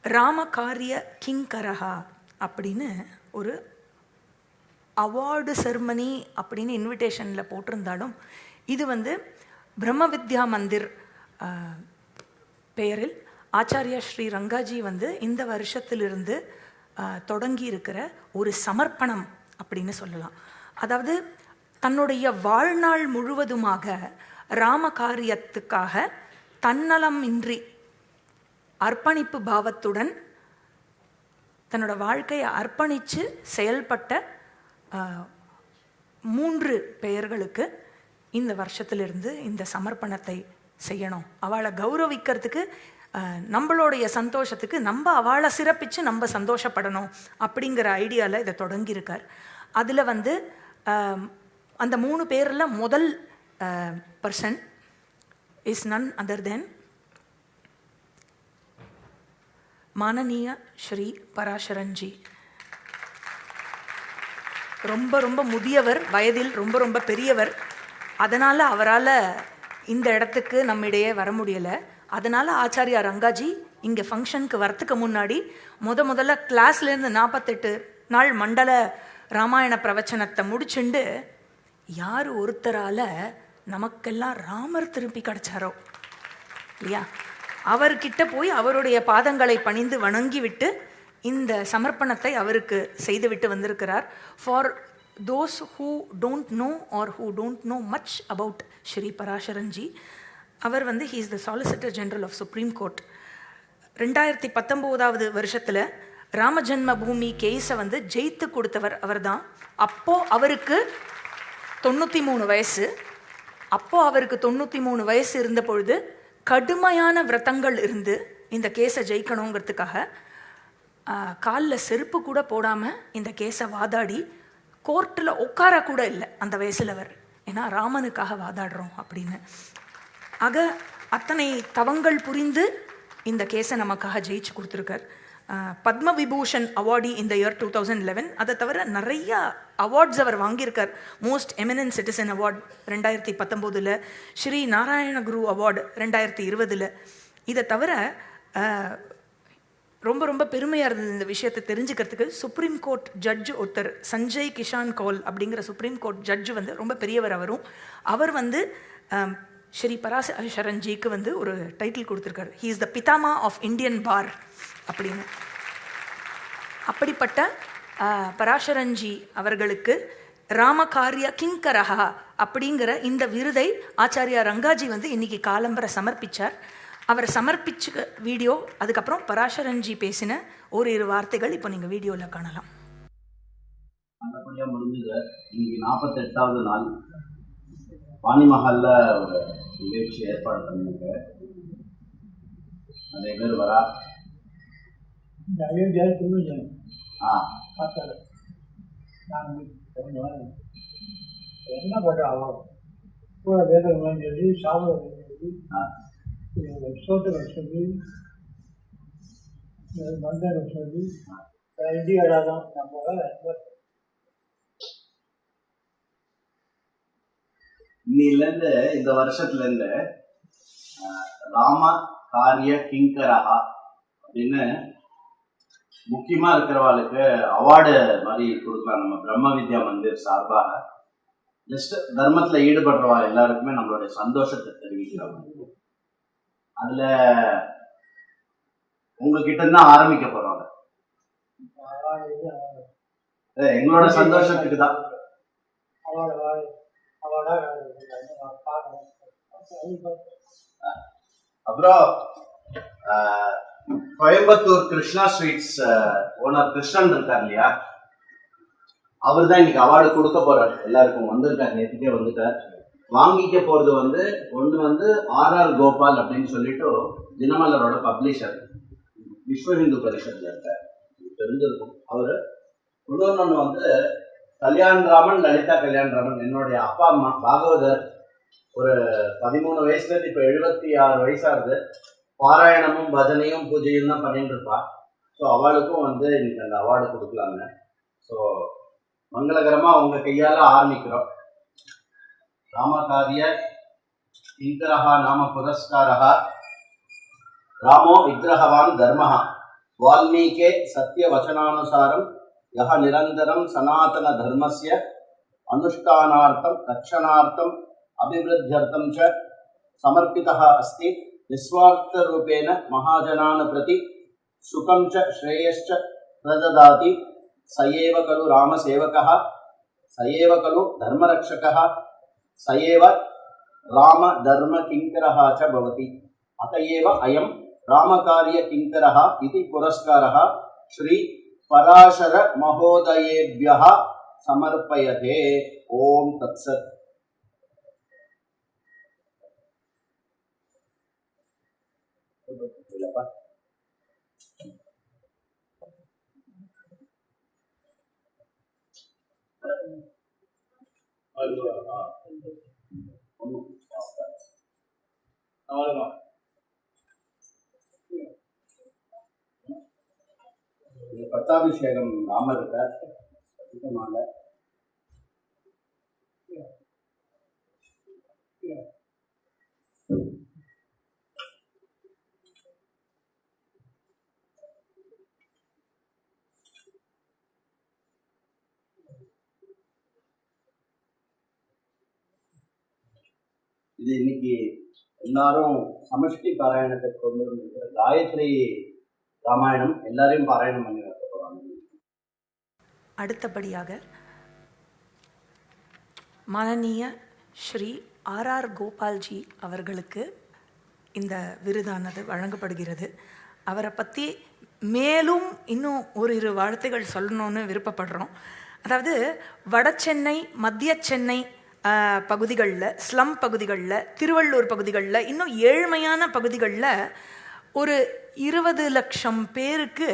ராமகாரிய கிங்கரஹா அப்படின்னு ஒரு award ceremony அப்படின்னு இன்விடேஷனில் போட்டிருந்தாலும் இது வந்து பிரம்ம வித்யா மந்திர் பெயரில் ஆச்சாரியா ஸ்ரீ ரங்காஜி வந்து இந்த வருஷத்திலிருந்து தொடங்கி இருக்கிற ஒரு சமர்ப்பணம் அப்படின்னு சொல்லலாம். அதாவது தன்னுடைய வாழ்நாள் முழுவதுமாக ராமகாரியத்துக்காக தன்னலம் இன்றி அர்ப்பணிப்பு பாவத்துடன் தன்னோட வாழ்க்கையை அர்ப்பணித்து செயல்பட்ட 3 பெயர்களுக்கு இந்த வருஷத்திலிருந்து இந்த சமர்ப்பணத்தை செய்யணும். அவளை கௌரவிக்கிறதுக்கு, நம்மளுடைய சந்தோஷத்துக்கு நம்ம அவளை சிறப்பித்து நம்ம சந்தோஷப்படணும் அப்படிங்கிற ஐடியாவில் இதை தொடங்கியிருக்கார். அதில் வந்து அந்த 3 பேரில் முதல் பர்சன் இஸ் நன் அதர் தென் மானனீய ஸ்ரீ பராசரன்ஜி. ரொம்ப ரொம்ப முதியவர், வயதில் ரொம்ப ரொம்ப பெரியவர். அதனால் அவரால் இந்த இடத்துக்கு நம்மிடையே வர முடியலை. அதனால் ஆச்சாரியா ரங்காஜி இங்கே ஃபங்க்ஷனுக்கு வரத்துக்கு முன்னாடி முதல்ல கிளாஸ்லேருந்து 48 நாள் மண்டல ராமாயண பிரவச்சனத்தை முடிச்சுண்டு யார் ஒருத்தரால் நமக்கெல்லாம் ராமர் திருப்பி கிடச்சாரோ இல்லையா, அவர்கிட்ட போய் அவருடைய பாதங்களை பணிந்து வணங்கிவிட்டு இந்த சமர்ப்பணத்தை அவருக்கு செய்துவிட்டு வந்திருக்கிறார். For those who don't know or who don't know much about Shri Parasaranji, அவர் வந்து he is the solicitor general of Supreme Court. 2019 வருஷத்தில் ராமஜன்ம பூமி கேஸை வந்து ஜெயித்து கொடுத்தவர் அவர் தான். அப்போது அவருக்கு 93 வயசு. அப்போது அவருக்கு 93 வயசு இருந்த பொழுது கடுமையான விரதங்கள் இருந்து இந்த கேஸை ஜெயிக்கணுங்கிறதுக்காக காலில் செருப்பு கூட போடாமல் இந்த கேஸை வாதாடி கோர்ட்டில் உட்கார கூட இல்லை அந்த வயசில் அவர். ஏன்னா ராமனுக்காக வாதாடுறோம் அப்படின்னு. ஆக அத்தனை தவங்கள் புரிந்து இந்த கேஸை நமக்காக ஜெயிச்சு கொடுத்துருக்கார். பத்ம விபூஷன் அவார்டி இந்த இயர் 2011. அதை தவிர நிறைய அவார்ட்ஸ் அவர் வாங்கியிருக்கார். Most eminent citizen award 2019, Shri Narayana Guru award 2020. இதை தவிர ரொம்ப ரொம்ப பெருமையாக இருந்தது இந்த விஷயத்தை தெரிஞ்சுக்கிறதுக்கு. சுப்ரீம் கோர்ட் ஜட்ஜு ஒருத்தர் சஞ்சய் கிஷான் கௌல் அப்படிங்கிற சுப்ரீம் கோர்ட் ஜட்ஜு வந்து ரொம்ப பெரியவர். அவர் வந்து ஸ்ரீ பராசரன்ஜிக்கு வந்து ஒரு டைட்டில் கொடுத்துருக்காரு. He is the Pitamah of Indian bar அப்படின்னு. அப்படிப்பட்ட பராசரன்ஜி அவர்களுக்கு ராமகாரிய கிங்கரஹா அப்படிங்கிற இந்த விருதை ஆச்சாரியா ரங்காஜி வந்து இன்னைக்கு காலம்பரை சமர்ப்பித்தார். அவர் சமர்ப்பிச்ச வீடியோ, அதுக்கப்புறம் பராசரன்ஜி பேசின ஓரிரு வார்த்தைகள் இப்போ நீங்கள் வீடியோவில் காணலாம். நல்லபடியாக முடிஞ்சது. இன்னைக்கு 48வது நாள் வாணி மஹாலில் ஒரு நிகழ்ச்சி ஏற்பாடு பண்ணிங்க. நிறைய பேர் வரா. என்ன பண்ணுறாங்க கூட வேதம் சொல்லி சாப்பிட சோத்தை சொல்லி மந்தனை சொல்லி இந்தியாவில் தான் நம்ம இன்னிலேருந்து இந்த வருஷத்துலேருந்து ராம காரிய கிங்கரஹா அப்படின்னு முக்கியமாக இருக்கிறவாளுக்கு அவார்டு மாதிரி கொடுக்கலாம் நம்ம பிரம்ம வித்யா மந்திர் சார்பாக. ஜஸ்ட் தர்மத்தில் ஈடுபடுறவா எல்லாருக்குமே நம்மளுடைய சந்தோஷத்தை தெரிவிக்கிறோம். அதில் உங்ககிட்ட தான் ஆரம்பிக்க போகிறோம். எங்களோட சந்தோஷத்துக்கு தான். அப்புறம் கோயம்புத்தூர் கிருஷ்ணா ஸ்வீட்ஸ் ஓனர் கிருஷ்ணன் இருக்கார் இல்லையா, அவர் தான் இன்னைக்கு அவார்டு கொடுக்க போறார். எல்லாருக்கும் வந்திருக்காரு, நேற்றுக்கே வந்துட்டார். வாங்கிக்க போறது வந்து ஒன்று வந்து ஆர் கோபால் அப்படின்னு சொல்லிட்டு தினமலரோட பப்ளிஷர், விஸ்வ இந்து பரிஷத்துல இருக்கார், தெரிஞ்சிருக்கும் அவரு. இன்னொன்று வந்து கல்யாண்ராமன், லலிதா கல்யாண்ராமன், என்னுடைய அப்பா அம்மா பாகவதர். ஒரு 13 வயசுலேருந்து இப்போ 76 வயசாகுது. பாராயணமும் பஜனையும் பூஜையும் தான் பண்ணிட்டு இருப்பா. ஸோ அவளுக்கும் வந்து இன்னைக்கு அந்த அவார்டு கொடுக்கலாங்க. ஸோ மங்களகரமாக உங்கள் கையால் ஆரம்பிக்கிறோம். ராமகாரிய கிங்கரஹா நாம புரஸ்காரஹா ராமோ விக்கிரகவான் தர்மஹா वाल्मीके सत्यवचनानुसारं यः निरन्तरं सनातनधर्मस्य अनुष्ठानार्थं रक्षणार्थम् अभिवृद्ध्यर्थं च समर्पितः अस्ति, निस्वार्थरूपेण महाजनान् प्रति सुखं च श्रेयश्च प्रददाति, स एव खलु रामसेवकः, स एव खलु धर्मरक्षकः, स एव रामधर्मकिङ्करः च भवति। अत एव अयं रामकार्यकिङ्करः इति पुरस्कारः श्री पराशर महोदयेभ्यः समर्पयते। ओम तत्सत्। பட்டாபிஷேகம் ராமருக்கு அதிகமான இது இன்னைக்கு எல்லாரும் சமஷ்டி பாராயணத்துக்கு கொண்டு வந்திருக்கிற காயத்ரி ராமாயணம் எல்லாரையும் பாராயணம் பண்ணி வைக்க போறாங்க. அடுத்தபடியாக மானனீய ஸ்ரீ ஆர் கோபால்ஜி அவர்களுக்கு இந்த விருதானது வழங்கப்படுகிறது. அவரை பற்றி மேலும் இன்னும் ஓரிரு வார்த்தைகள் சொல்லணும்னு விருப்பப்படுறோம். அதாவது வட சென்னை, மத்திய சென்னை பகுதிகளில், ஸ்லம் பகுதிகளில், திருவள்ளூர் பகுதிகளில், இன்னும் ஏழ்மையான பகுதிகளில் ஒரு 20 லட்சம் பேருக்கு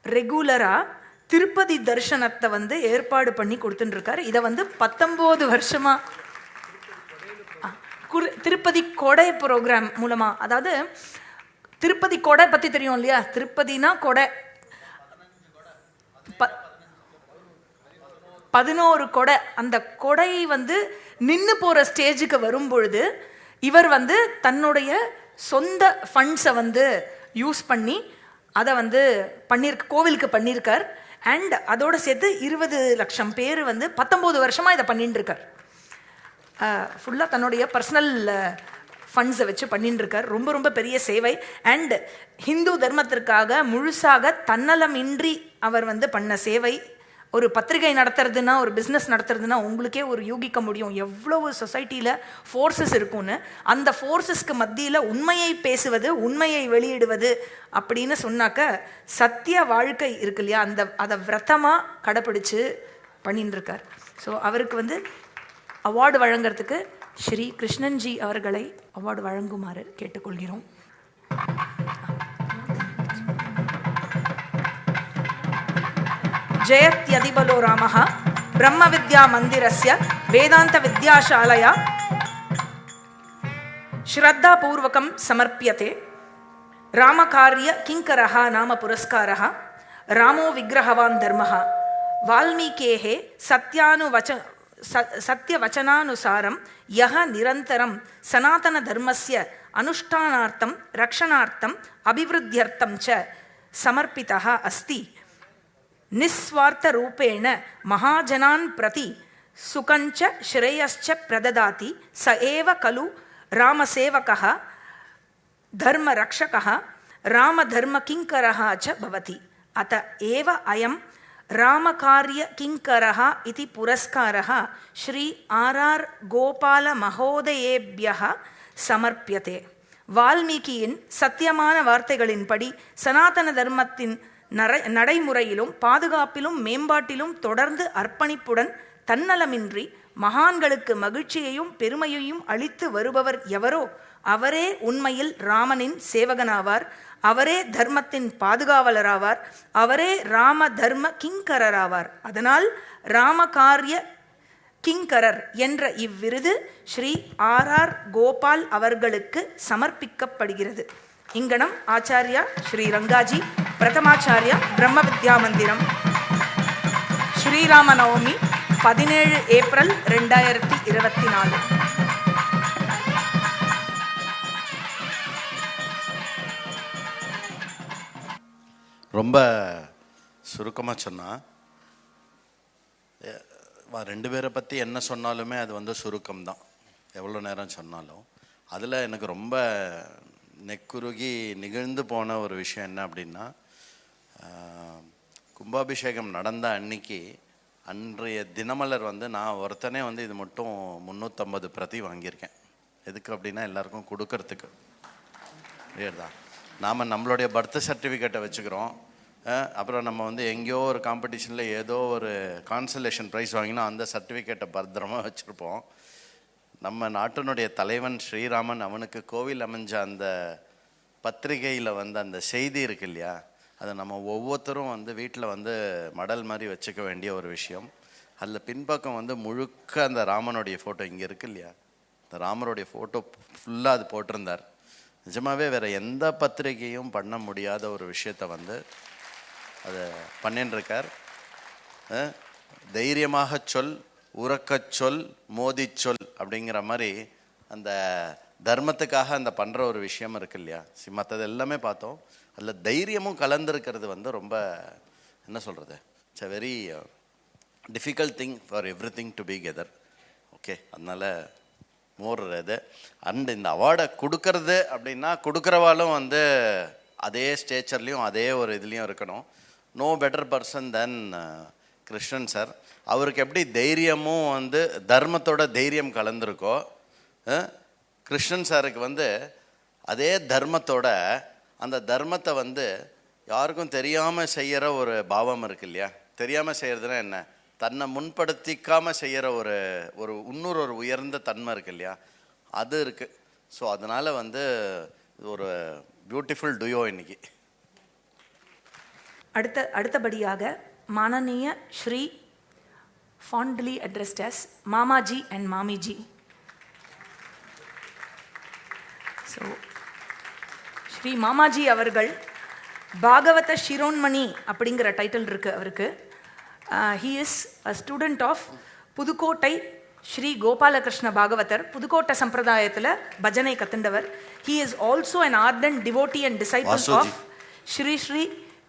ரெகுலராக திருப்பதி தரிசனத்தை ஏற்பாடு பண்ணி கொடுத்துட்டுருக்காரு. இதை 19 வருஷமாக திருப்பதி கொடை ப்ரோக்ராம் மூலமாக, அதாவது திருப்பதி கொடை பற்றி தெரியும் இல்லையா? திருப்பதினா கொடை, 11 கொடை. அந்த கொடை நின்று போகிற ஸ்டேஜுக்கு வரும்பொழுது இவர் தன்னுடைய சொந்த ஃபண்ட்ஸை யூஸ் பண்ணி அதை கோவிலுக்கு பண்ணியிருக்கார். அண்ட் அதோடு சேர்த்து 20 லட்சம் பேர் 19 வருஷமாக இதை பண்ணிட்டு இருக்கார். ஃபுல்லாக தன்னுடைய பர்சனல் ஃபண்ட்ஸை வச்சு பண்ணிட்டு இருக்கார். ரொம்ப ரொம்ப பெரிய சேவை. அண்ட் ஹிந்து தர்மத்திற்காக முழுசாக தன்னலமின்றி அவர் பண்ண சேவை. ஒரு பத்திரிகை நடத்துறதுன்னா, ஒரு பிஸ்னஸ் நடத்துறதுன்னா உங்களுக்கே ஒரு யூகிக்க முடியும் எவ்வளவு சொசைட்டியில் ஃபோர்ஸஸ் இருக்கும்னு. அந்த ஃபோர்ஸஸ்க்கு மத்தியில் உண்மையை பேசுவது, உண்மையை வெளியிடுவது அப்படின்னு சொன்னாக்க சத்திய வாழ்க்கை இருக்கு இல்லையா, அதை விரதமாக கடைப்பிடிச்சு பண்ணின்னு இருக்கார். ஸோ அவருக்கு அவார்டு வழங்கிறதுக்கு ஸ்ரீ கிருஷ்ணன்ஜி அவர்களை அவார்டு வழங்குமாறு கேட்டுக்கொள்கிறோம். ஜெயத்யதிபலோ ராமः பிரம்ம வித்யா மந்திரஸ்ய வேதாந்த வித்யாசாலயா ஸ்ரத்தாபூர்வகம் சமர்ப்பியதே. ராமகார்ய கிங்கரः நாம புரஸ்காரः ராமோ விக்கிரகவான் தர்மः வால்மீகேः சத்யவச்சனானுசாரம் யஹ நிரந்தரம் சனாதன தர்மஸ்ய அனுஷ்டானார்த்தம் ரக்ஷணார்த்தம் அபிவிருத்தியர்த்தம் ச சமர்ப்பிதः அஸ்தி. நிஸ்வார்த்தரூபேண மகாஜனான் பிரதி சுகஞ்ச ஸ்ரேயஸ்ச பிரததாதி, ச ஏவ கலு ராமசேவகः தர்மரக்ஷகः ராமதர்மகிங்கரः ச பவதி. அத ஏவ அயம் ராமகார்யகிங்கரः இதி புரஸ்காரः ஸ்ரீ ஆர் கோபால மகோதயேப்யः சமர்ப்பியதே. வால்மீகியின் சத்தியமான வார்த்தைகளின்படி சனாதன தர்மத்தின் நடைமுறையிலும் பாதுகாப்பிலும் மேம்பாட்டிலும் தொடர்ந்து அர்ப்பணிப்புடன் தன்னலமின்றி மகான்களுக்கு மகிழ்ச்சியையும் பெருமையையும் அளித்து வருபவர் எவரோ அவரே உண்மையில் ராமனின் சேவகனாவார். அவரே தர்மத்தின் பாதுகாவலராவார். அவரே ராம தர்ம கிங்கரராவார். அதனால் ராமகாரிய கிங்கரர் என்ற இவ்விருது ஸ்ரீ ஆர் கோபால் அவர்களுக்கு சமர்ப்பிக்கப்படுகிறது. இங்கனம் ஆச்சாரியா ஸ்ரீ ரங்காஜி, பிரதமாச்சாரியா பிரம்ம வித்யா மந்திரம். ஸ்ரீராம நவமி 17 ஏப்ரல் 2024. ரொம்ப சுருக்கமாக சொன்னால், ரெண்டு பேரை பற்றி என்ன சொன்னாலுமே அது வந்து சுருக்கம்தான், எவ்வளோ நேரம் சொன்னாலும். அதில் எனக்கு ரொம்ப நெக்குருகி நிகழ்ந்து போன ஒரு விஷயம் என்ன அப்படின்னா, கும்பாபிஷேகம் நடந்த அன்னைக்கு அன்றைய தினமலர் வந்து நான் ஒருத்தனே வந்து இது மட்டும் 350 பிரதி வாங்கியிருக்கேன். எதுக்கு அப்படின்னா எல்லாருக்கும் கொடுக்கறதுக்கு. தான் நாம் நம்மளுடைய பர்த் சர்டிஃபிகேட்டை வச்சுக்கிறோம். அப்புறம் நம்ம வந்து எங்கேயோ ஒரு காம்படிஷனில் ஏதோ ஒரு கான்சலேஷன் ப்ரைஸ் வாங்கினா அந்த சர்டிஃபிகேட்டை பத்திரமாக வச்சுருப்போம். நம்ம நாட்டினுடைய தலைவன் ஸ்ரீராமன் அவனுக்கு கோவில் அமைஞ்ச அந்த பத்திரிகையில் வந்து அந்த செய்தி இருக்கு இல்லையா, அதை நம்ம ஒவ்வொருத்தரும் வந்து வீட்டில் வந்து மடல் மாதிரி வச்சுக்க வேண்டிய ஒரு விஷயம். அதில் பின்பக்கம் வந்து முழுக்க அந்த ராமனுடைய ஃபோட்டோ இங்கே இருக்கு இல்லையா, இந்த ராமருடைய ஃபோட்டோ ஃபுல்லாக அது போட்டிருந்தார். நிஜமாகவே வேறு எந்த பத்திரிகையும் பண்ண முடியாத ஒரு விஷயத்தை வந்து அதை பண்ணின்றிருக்கார். தைரியமாக சொல், உறக்கச் சொல், மோதி சொல் அப்படிங்கிற மாதிரி அந்த தர்மத்துக்காக அந்த பண்ணுற ஒரு விஷயம் இருக்கு இல்லையா. மற்றது எல்லாமே பார்த்தோம், அதில் தைரியமும் கலந்துருக்கிறது வந்து ரொம்ப என்ன சொல்கிறது, it's a very difficult thing for everything to be together. Okay, அதனால் மோர் இது. அண்ட் இந்த அவார்டை கொடுக்கறது அப்படின்னா கொடுக்குறவாலும் வந்து அதே ஸ்டேச்சர்லேயும் அதே ஒரு இதுலேயும் இருக்கணும். No better person than Krishnan sir. அவருக்கு எப்படி தைரியமும் வந்து தர்மத்தோட தைரியம் கலந்துருக்கோ, கிருஷ்ணன் சாருக்கு வந்து அதே தர்மத்தோட அந்த தர்மத்தை வந்து யாருக்கும் தெரியாமல் செய்கிற ஒரு பாவம் இருக்கு இல்லையா. தெரியாமல் செய்கிறதுனா என்ன, தன்னை முன்படுத்திக்காமல் செய்கிற ஒரு இன்னொரு ஒரு உயர்ந்த தன்மை இருக்கு இல்லையா, அது இருக்குது. ஸோ அதனால் வந்து ஒரு பியூட்டிஃபுல் டுயோ இன்னைக்கு. அடுத்தபடியாக மானனீய Sri fondly addressed as Mamaji and Mamiji. So, Sri மாமாஜி அவர்கள் பாகவத ஷிரோன்மணி அப்படிங்கிற டைட்டில் இருக்கு அவருக்கு. He is a student of Pudukkottai Sri Gopalakrishna Bhagavathar. புதுக்கோட்டை சம்பிரதாயத்தில் பஜனை கத்துண்டவர். He is also an ardent devotee and disciple of Shri Shri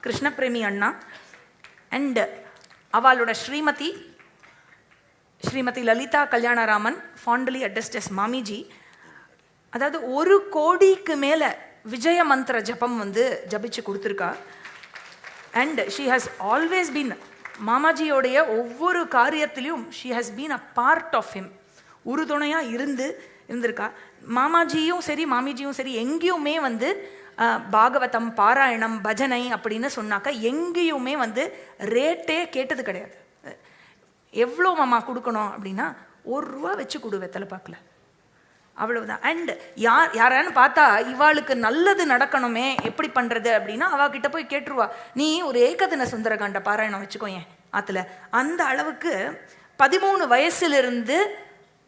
Krishna Premi Anna. And அவளோட Shrimati Lalitha Kalyanaraman fondly addressed as மாமிஜி. அதாவது 1 கோடிக்கு மேலே விஜய மந்திர ஜபம் வந்து ஜபிச்சு கொடுத்துருக்கா. And she has always been மாமாஜியோடைய ஒவ்வொரு காரியத்திலையும் she has been a part of him. உறுதுணையாக இருந்திருக்கா. மாமாஜியும் சரி மாமிஜியும் சரி எங்கேயுமே வந்து பாகவதம் பாராயணம் பஜனை அப்படின்னு சொன்னாக்கா எங்கேயுமே வந்து ரேட்டே கேட்டது கிடையாது. எவ்வளோ மாமா கொடுக்கணும் அப்படின்னா 1 ரூபா வச்சு கொடு வெத்தலை பார்க்கல, அவ்வளவுதான். அண்ட் யாரான்னு பார்த்தா இவாளுக்கு நல்லது நடக்கணுமே எப்படி பண்ணுறது அப்படின்னா அவகிட்ட போய் கேட்டுருவா, நீ ஒரு ஏகதின சுந்தரகாண்ட பாராயணம் வச்சுக்கோ ஏன் ஆற்றுல. அந்த அளவுக்கு 13 வயசுலேருந்து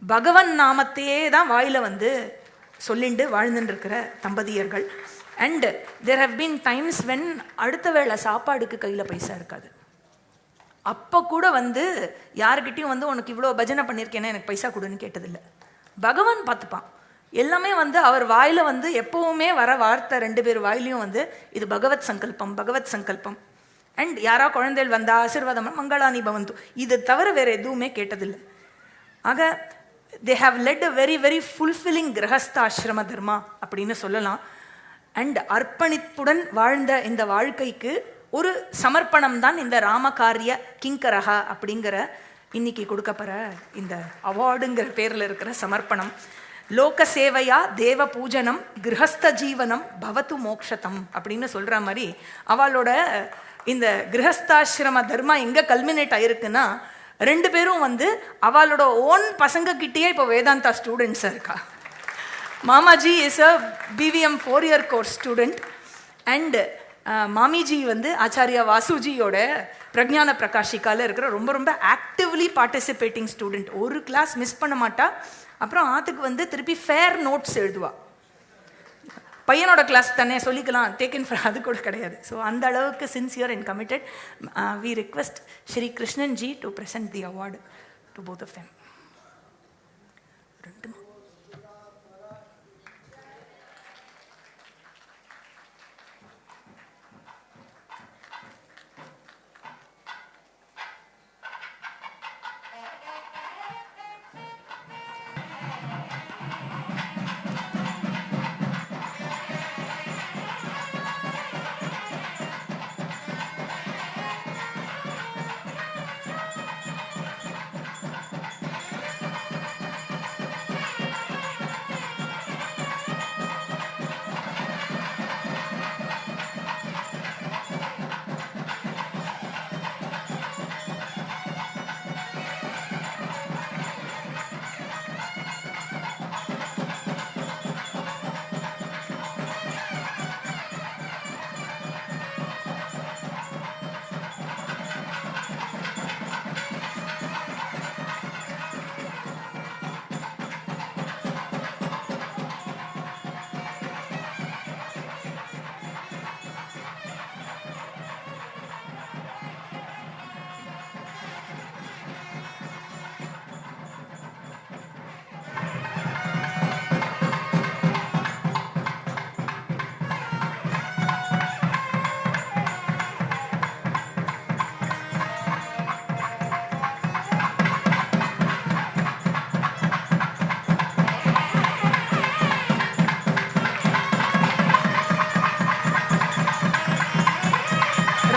பகவன் நாமத்தையே தான் வாயில் வந்து சொல்லிண்டு வாழ்ந்துட்டு இருக்கிற தம்பதியர்கள். And there have been times when அடுத்த வேளை சாப்பாடுக்கு கையில் பைசா இருக்காது. அப்போ கூட வந்து யாருக்கிட்டையும் வந்து உனக்கு இவ்வளோ பஜனை பண்ணியிருக்கேன்னா எனக்கு பைசா கொடுன்னு கேட்டதில்லை. பகவான் பார்த்துப்பான் எல்லாமே. வந்து அவர் வாயில் வந்து எப்போவுமே வர வார்த்தை 2 பேர் வாயிலையும் வந்து இது பகவத் சங்கல்பம் பகவத் சங்கல்பம். அண்ட் யாரா குழந்தைகள் வந்தா ஆசீர்வாதம் மங்களானி பவந்து, இது தவிர வேறு எதுவுமே கேட்டதில்லை. ஆக they have led a very very fulfilling grihasthashrama dharma அப்படின்னு சொல்லலாம். அண்ட் அர்ப்பணிப்புடன் வாழ்ந்த இந்த வாழ்க்கைக்கு ஒரு சமர்ப்பணம் தான் இந்த ராமகாரிய கிங்கரஹா அப்படிங்கிற இன்னைக்கு கொடுக்கப்படுற இந்த அவார்டுங்கிற பேரில் இருக்கிற சமர்ப்பணம். லோக சேவையா தேவ பூஜனம் கிரகஸ்த ஜீவனம் பவத்து மோக்ஷதம் அப்படின்னு சொல்கிற மாதிரி அவளோட இந்த கிரகஸ்தாசிரம தர்மா எங்கே கல்மினேட் ஆயிருக்குன்னா 2 பேரும் வந்து அவளோட ஓன் பசங்க கிட்டேயே இப்போ வேதாந்தா ஸ்டூடெண்ட்ஸாக இருக்கா. Mamaji is a BVM 4-year course student. And Mamiji வந்து ஆச்சாரியா வாசுஜியோட பிரஜான பிரகாஷிக்கால இருக்கிற ரொம்ப ரொம்ப ஆக்டிவ்லி பார்ட்டிசிபேட்டிங் ஸ்டூடெண்ட். ஒரு கிளாஸ் மிஸ் பண்ண மாட்டா. அப்புறம் ஆத்துக்கு வந்து திருப்பி ஃபேர் நோட்ஸ் எழுதுவா. பையனோட கிளாஸ் தானே சொல்லிக்கலாம், டேக்கன் ஃபார் அது கூட கிடையாது. ஸோ அந்த அளவுக்கு sincere and committed. We request Shri Krishnan ji to present the award to both of them.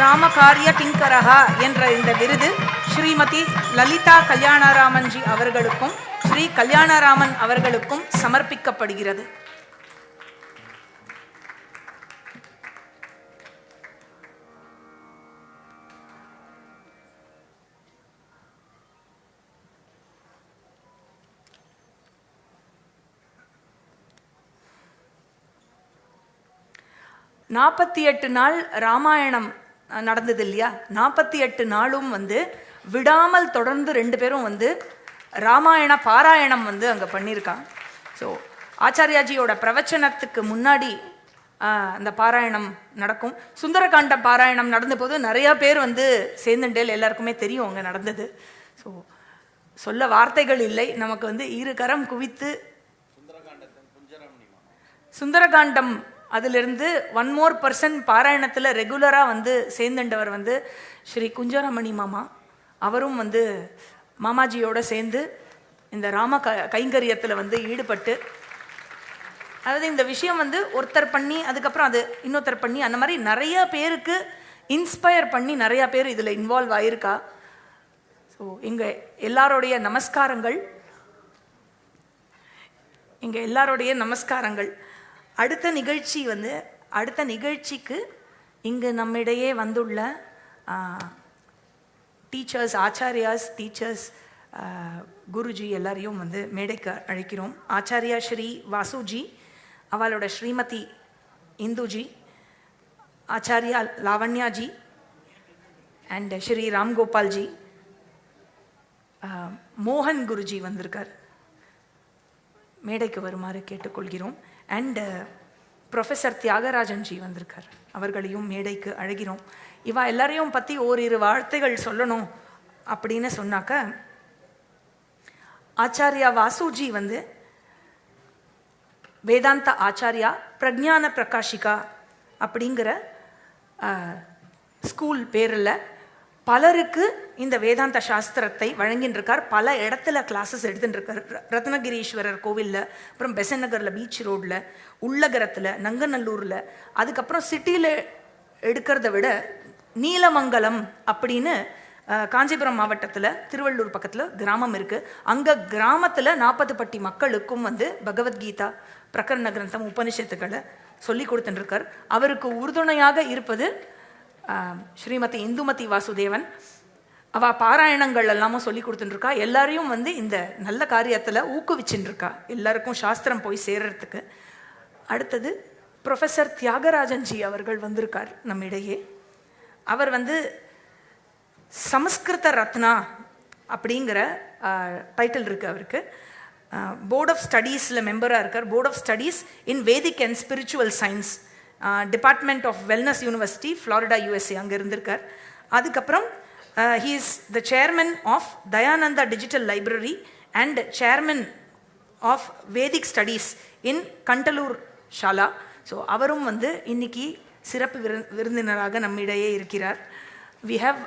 Ramakarya Kinkaraha என்ற இந்த விருது ஸ்ரீமதி லலிதா கல்யாணராமன்ஜி அவர்களுக்கும் ஸ்ரீ கல்யாணராமன் அவர்களுக்கும் சமர்ப்பிக்கப்படுகிறது. நாற்பத்தி 8 நாள் ராமாயணம் நடந்தது இல்லையா? 48 நாளும் விடாமல் தொடர்ந்து 2 பேரும் ராமாயண பாராயணம் அங்கே பண்ணியிருக்காங்க. ஸோ ஆச்சாரியாஜியோட பிரவச்சனத்துக்கு முன்னாடி அந்த பாராயணம் நடக்கும். சுந்தரகாண்ட பாராயணம் நடந்த போது நிறையா பேர் சேர்ந்துட்டேல் எல்லாருக்குமே தெரியும் அங்கே நடந்தது. ஸோ சொல்ல வார்த்தைகள் இல்லை. நமக்கு இரு கரம் குவித்து சுந்தரகாண்டம் அதிலிருந்து 1% பாராயணத்தில் ரெகுலராக சேர்ந்துண்டவர் ஸ்ரீ குஞ்சரமணி மாமா. அவரும் மாமாஜியோட சேர்ந்து இந்த ராம கைங்கரியத்தில் ஈடுபட்டு, அதாவது இந்த விஷயம் ஒருத்தர் பண்ணி அதுக்கப்புறம் அது இன்னொருத்தர் பண்ணி அந்த மாதிரி நிறைய பேருக்கு இன்ஸ்பயர் பண்ணி நிறையா பேர் இதில் இன்வால்வ் ஆகியிருக்கா. ஸோ எங்கள் எல்லாரோடைய நமஸ்காரங்கள். அடுத்த நிகழ்ச்சிக்கு இங்கு நம்மிடையே வந்துள்ள டீச்சர்ஸ், ஆச்சாரியாஸ், டீச்சர்ஸ், குருஜி எல்லாரையும் மேடைக்கு அழைக்கிறோம். ஆச்சாரியா ஸ்ரீ வாசுஜி, அவளோட ஸ்ரீமதி இந்துஜி, ஆச்சாரியா லாவண்யாஜி அண்ட் ஸ்ரீ ராம்கோபால்ஜி, மோகன் குருஜி வந்திருக்கார். மேடைக்கு வருமாறு கேட்டுக்கொள்கிறோம். அண்ட் ப்ரொஃபஸர் தியாகராஜன்ஜி வந்திருக்கார். அவர்களையும் மேடைக்கு அழைக்கிறோம். இவா எல்லாரையும் பற்றி ஓரிரு வார்த்தைகள் சொல்லணும் அப்படின்னு சொன்னாக்க, ஆச்சாரியா வாசுஜி வேதாந்த ஆச்சாரியா பிரஜான பிரகாஷிகா அப்படிங்கிற ஸ்கூல் பேரில் பலருக்கு இந்த வேதாந்த சாஸ்திரத்தை வழங்கின்றிருக்கார். பல இடத்துல கிளாஸஸ் எடுத்துட்டுருக்கார். ரத்னகிரீஸ்வரர் கோவிலில், அப்புறம் பெசன் நகரில், பீச் ரோடில், உள்ளகரத்தில், நங்கநல்லூரில், அதுக்கப்புறம் சிட்டியில் எடுக்கிறத விட நீலமங்கலம் அப்படின்னு காஞ்சிபுரம் மாவட்டத்தில் திருவள்ளூர் பக்கத்தில் கிராமம் இருக்குது. அங்கே கிராமத்தில் 40 பட்டி மக்களுக்கும் பகவத்கீதா, பிரகரண கிரந்தம், உபனிஷத்துக்களை சொல்லி கொடுத்துட்டுருக்கார். அவருக்கு உறுதுணையாக இருப்பது ஸ்ரீமதி இந்துமதி வாசுதேவன். அவள் பாராயணங்கள் எல்லாமும் சொல்லி கொடுத்துட்டுருக்கா. எல்லாரையும் இந்த நல்ல காரியத்தில் ஊக்குவிச்சுட்டுருக்கா, எல்லாருக்கும் சாஸ்திரம் போய் சேர்றதுக்கு. அடுத்தது ப்ரொஃபஸர் தியாகராஜன்ஜி அவர்கள் வந்திருக்கார் நம்மிடையே. அவர் சமஸ்கிருத ரத்னா அப்படிங்கிற டைட்டில் இருக்குது அவருக்கு. போர்ட் ஆஃப் ஸ்டடீஸில் மெம்பராக இருக்கார். Board of studies in Vedic and spiritual science, department of wellness university, Florida, USA அங்கே இருந்திருக்கார். அதுக்கப்புறம் he is the chairman of Dayananda Digital Library and chairman of Vedic Studies in Kantalur Shala. So அவரும் இன்னைக்கு சிறப்பு விருந்தினராக நம்மிடையே இருக்கிறார். we have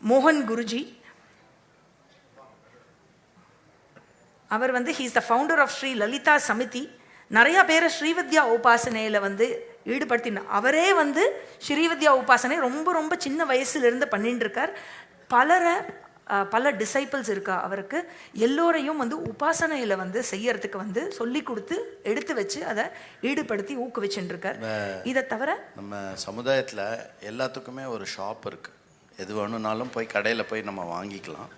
மோகன் குருஜி. அவர் he is the founder of Sri Lalita Samiti. நிறையா பேரை ஸ்ரீவித்யா உபாசனையில் ஈடுபடுத்தின அவரே ஸ்ரீவித்யா உபாசனை ரொம்ப ரொம்ப சின்ன வயசுலேருந்து பண்ணிட்டு இருக்கார். பல டிசைபிள்ஸ் இருக்கா அவருக்கு. எல்லோரையும் உபாசனையில் செய்யறதுக்கு சொல்லி கொடுத்து எடுத்து வச்சு அதை ஈடுபடுத்தி ஊக்குவிச்சுட்டு இருக்கார். இதை தவிர நம்ம சமுதாயத்தில் எல்லாத்துக்குமே ஒரு ஷாப் இருக்குது. எது வேணும்னாலும் போய் கடையில் போய் நம்ம வாங்கிக்கலாம்.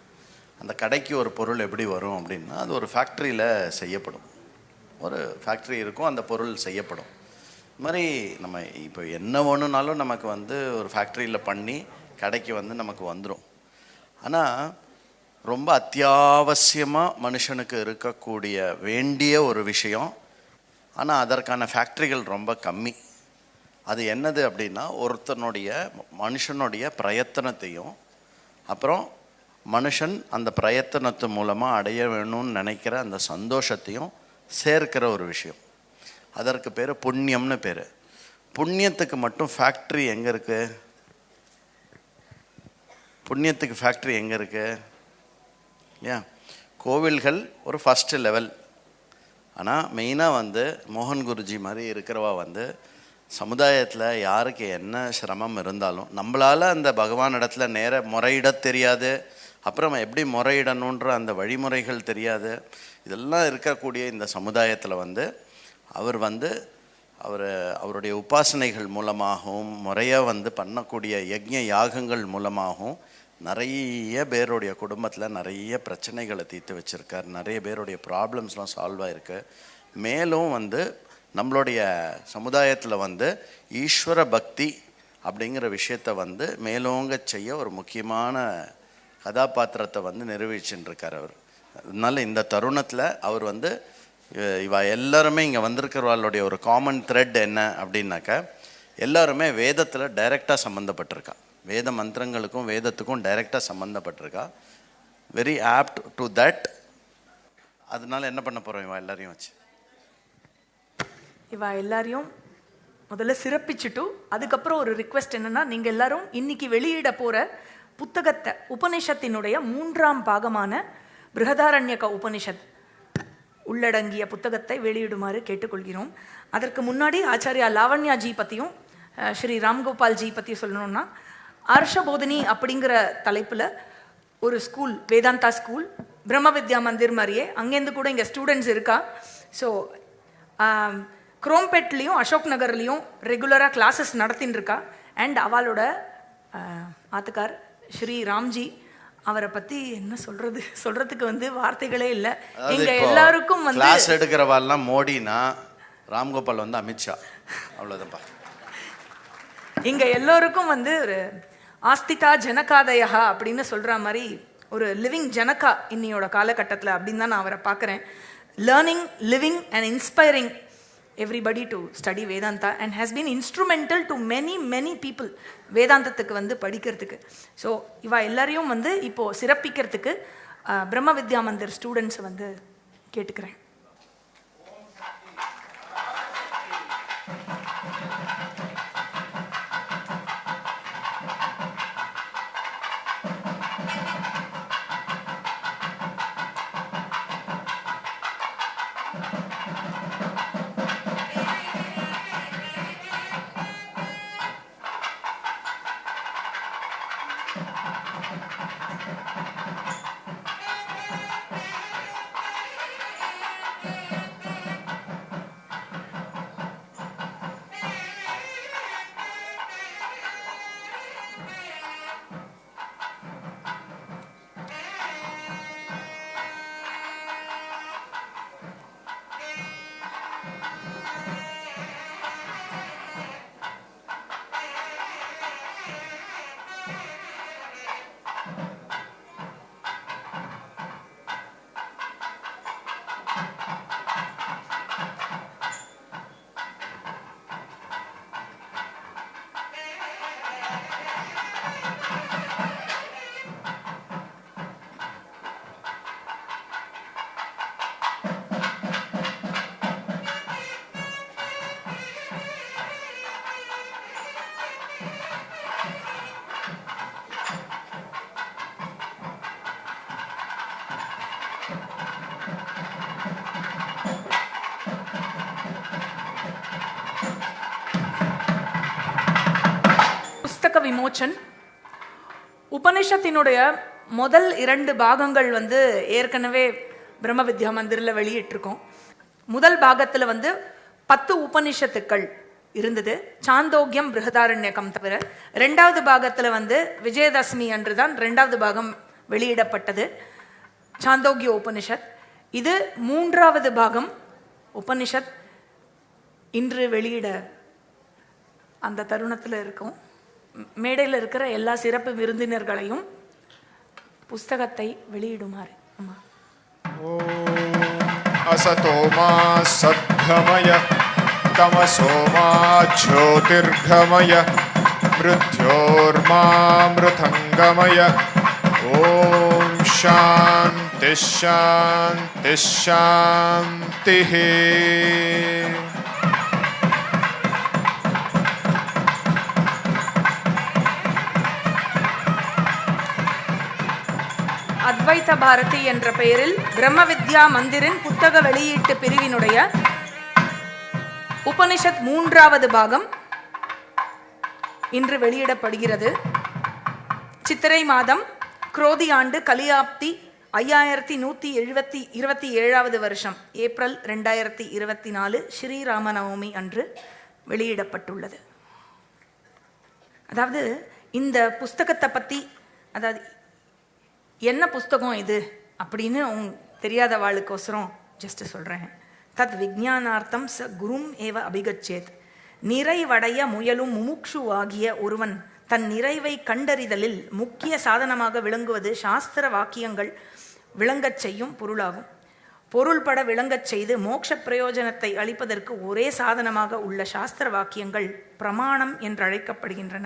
அந்த கடைக்கு ஒரு பொருள் எப்படி வரும் அப்படின்னா, அது ஒரு ஃபேக்ட்ரியில் செய்யப்படும். ஒரு ஃபேக்ட்ரி இருக்கும், அந்த பொருள் செய்யப்படும். இது மாதிரி நம்ம இப்போ என்ன வேணும்னாலும் நமக்கு ஒரு ஃபேக்ட்ரியில் பண்ணி கடைக்கு நமக்கு வந்துடும். ஆனால் ரொம்ப அத்தியாவசியமாக மனுஷனுக்கு இருக்கக்கூடிய வேண்டிய ஒரு விஷயம், ஆனால் அதற்கான ஃபேக்ட்ரிகள் ரொம்ப கம்மி. அது என்னது அப்படின்னா, மனுஷனுடைய பிரயத்தனத்தையும் அப்புறம் மனுஷன் அந்த பிரயத்தனத்து மூலமாக அடைய வேணும்னு நினைக்கிற அந்த சந்தோஷத்தையும் சேர்க்கிற ஒரு விஷயம். அதற்கு பேர் புண்ணியம்னு பேர். புண்ணியத்துக்கு மட்டும் ஃபேக்ட்ரி எங்கே இருக்குது? புண்ணியத்துக்கு ஃபேக்ட்ரி எங்கே இருக்குது? ஏன் கோவில்கள் ஒரு ஃபஸ்ட்டு லெவல். ஆனால் மெயினாக மோகன் குருஜி மாதிரி இருக்கிறவா சமுதாயத்தில் யாருக்கு என்ன சிரமம் இருந்தாலும் நம்மளால் அந்த பகவான் இடத்துல நேர முறையிட தெரியாது, அப்புறம் எப்படி முறையிடணுன்ற அந்த வழிமுறைகள் தெரியாது. இதெல்லாம் இருக்கக்கூடிய இந்த சமுதாயத்தில் அவருடைய உபாசனைகள் மூலமாகவும் முறையாக பண்ணக்கூடிய யஜ்ஞ யாகங்கள் மூலமாகவும் நிறைய பேருடைய குடும்பத்தில் நிறைய பிரச்சனைகளை தீர்த்து வச்சுருக்கார். நிறைய பேருடைய ப்ராப்ளம்ஸ்லாம் சால்வ் ஆகிருக்கு. மேலும் நம்மளுடைய சமுதாயத்தில் ஈஸ்வர பக்தி அப்படிங்கிற விஷயத்தை மேலோங்க செய்ய ஒரு முக்கியமான கதாபாத்திரத்தை நிரூபிச்சுட்டு இருக்கார் அவர். அதனால இந்த தருணத்தில் அவர் இவ எல்லாருமே இங்கே வந்திருக்கிறவர்களுடைய ஒரு காமன் த்ரெட் என்ன அப்படின்னாக்கா, எல்லாருமே வேதத்தில் டைரெக்டாக சம்மந்தப்பட்டிருக்கா. வேத மந்திரங்களுக்கும் வேதத்துக்கும் டைரெக்டாக சம்மந்தப்பட்டிருக்கா. Very apt to that. அதனால என்ன பண்ண போகிறோம், இவ எல்லாரையும் வச்சு இவா எல்லாரையும் முதல்ல சிறப்பிச்சுட்டு அதுக்கப்புறம் ஒரு ரிக்வெஸ்ட் என்னன்னா, நீங்கள் எல்லாரும் இன்னைக்கு வெளியிட போகிற புத்தகத்தை, உபனிஷத்தினுடைய 3ஆம் பாகமான பிருஹதாரண்யக உபனிஷத் உள்ளடங்கிய புத்தகத்தை வெளியிடுமாறு கேட்டுக்கொள்கிறோம். அதற்கு முன்னாடி ஆச்சாரியா லாவண்யாஜி பற்றியும் ஸ்ரீ ராம்கோபால்ஜி பற்றியும் சொல்லணும்னா, ஆர்ஷபோதினி அப்படிங்கிற தலைப்பில் ஒரு ஸ்கூல், வேதாந்தா ஸ்கூல், பிரம்ம வித்யா மந்திர் மாதிரியே அங்கேருந்து கூட இங்கே ஸ்டூடெண்ட்ஸ் இருக்கா. ஸோ குரோம்பேட்லேயும் அசோக் நகர்லேயும் ரெகுலராக கிளாஸஸ் நடத்தின்னு இருக்கா. அண்ட் அவளோட ஆத்துக்கார் ஸ்ரீ ராம்ஜி, அவரை பற்றி என்ன சொல்கிறதுக்கு வார்த்தைகளே இல்லை. இங்கே எல்லாருக்கும் கிளாஸ் எடுக்கிறவாள்லாம் மோடினா, ராம்கோபால் அமித்ஷா, அவ்வளோதான்ப்பா. இங்கே எல்லோருக்கும் ஒரு ஆஸ்திகா ஜனகாதயா அப்படின்னு சொல்கிற மாதிரி ஒரு லிவிங் ஜனகா இன்னையோட காலகட்டத்தில் அப்படின்னு தான் நான் அவரை பார்க்குறேன். Learning, living and inspiring everybody to study Vedanta and has been instrumental to many people வேதாந்தத்துக்கு படிக்கிறதுக்கு. ஸோ இவா எல்லாரையும் இப்போது சிறப்பிக்கிறதுக்கு பிரம்ம வித்யா மந்திர் ஸ்டூடெண்ட்ஸ் கேட்டுக்கிறேன். விமோச்சன் உபனிஷத்தினுடைய முதல் 2 பாகங்கள் ஏற்கனவே பிரம்ம வித்யா மந்திரில் வெளியிட்டிருக்கோம். முதல் பாகத்தில் 10 உபனிஷத்துக்கள் இருந்தது, சாந்தோக்கியம் பிருஹதாரண்யகம் தவிர. 2வது பாகத்தில் விஜயதசமி அன்று தான் 2வது பாகம் வெளியிடப்பட்டது, சாந்தோக்கிய உபனிஷத். இது 3வது பாகம் உபனிஷத் இன்று வெளியிட அந்த தருணத்தில் இருக்கும். மேடையில் இருக்கிற எல்லா சிறப்பு விருந்தினர்களையும் புஸ்தகத்தை வெளியிடுமாறு. असतोमा सद्गमय तमसोमा ज्योतिर्गमय मृत्योर्मामृतंगमय ओम शांति शांति शांति. அத்வைத பாரதி என்ற பெயரில் பிரம்ம வித்யா மந்திரின் புத்தக வெளியீட்டு பிரிவினுடைய உபனிஷத் 3வது பாகம் இன்று வெளியிடப்படுகிறது. சித்திரை மாதம், குரோதி ஆண்டு, கலியாப்தி 5127 வருஷம், ஏப்ரல் 2024 ஸ்ரீராமநவமி அன்று வெளியிடப்பட்டுள்ளது. அதாவது இந்த புஸ்தகத்தை பற்றி, அதாவது என்ன புஸ்தகம் இது அப்படின்னு தெரியாதவாளுக்கோசரம் ஜஸ்ட் சொல்கிறேன். தத் விஜானார்த்தம் ச குரும் ஏவ அபிகச்சேத். நிறைவடைய முயலும் முமுக்ஷுவாகிய ஒருவன் தன் நிறைவை கண்டறிதலில் முக்கிய சாதனமாக விளங்குவது சாஸ்திர வாக்கியங்கள் விளங்கச் செய்யும் பொருளாகும். பொருள்பட விளங்கச் செய்து மோட்ச பிரயோஜனத்தை அளிப்பதற்கு ஒரே சாதனமாக உள்ள சாஸ்திர வாக்கியங்கள் பிரமாணம் என்றழைக்கப்படுகின்றன.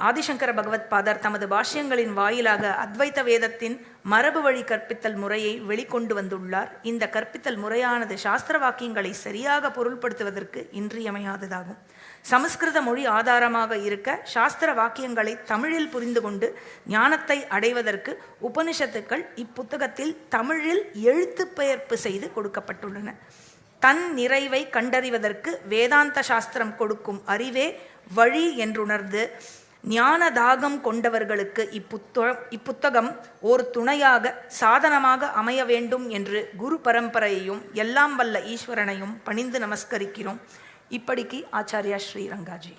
ஆதிசங்கர பகவத் பாதர் தமது பாஷ்யங்களின் வாயிலாக அத்வைத வேதத்தின் மரபு வழி கற்பித்தல் முறையை வெளிக்கொண்டு வந்துள்ளார். இந்த கற்பித்தல் முறையானது சாஸ்திர வாக்கியங்களை சரியாக பொருள்படுத்துவதற்கு இன்றியமையாததாகும். சமஸ்கிருத மொழி ஆதாரமாக இருக்க சாஸ்திர வாக்கியங்களை தமிழில் புரிந்து கொண்டு ஞானத்தை அடைவதற்கு உபனிஷத்துக்கள் இப்புத்தகத்தில் தமிழில் எழுத்துப்பெயர்ப்பு செய்து கொடுக்கப்பட்டுள்ளன. தன் நிறைவை கண்டறிவதற்கு வேதாந்த சாஸ்திரம் கொடுக்கும் அறிவே வழி என்றுணர்ந்து ஞான தாகம் கொண்டவர்களுக்கு இப்புத்தகம் ஒரு துணையாக, சாதனமாக அமைய வேண்டும் என்று குரு பரம்பரையையும் எல்லாம் வல்ல ஈஸ்வரனையும் பணிந்து நமஸ்கரிக்கிறோம். இப்படிக்கு ஆச்சாரியா ஸ்ரீ ரங்காஜி.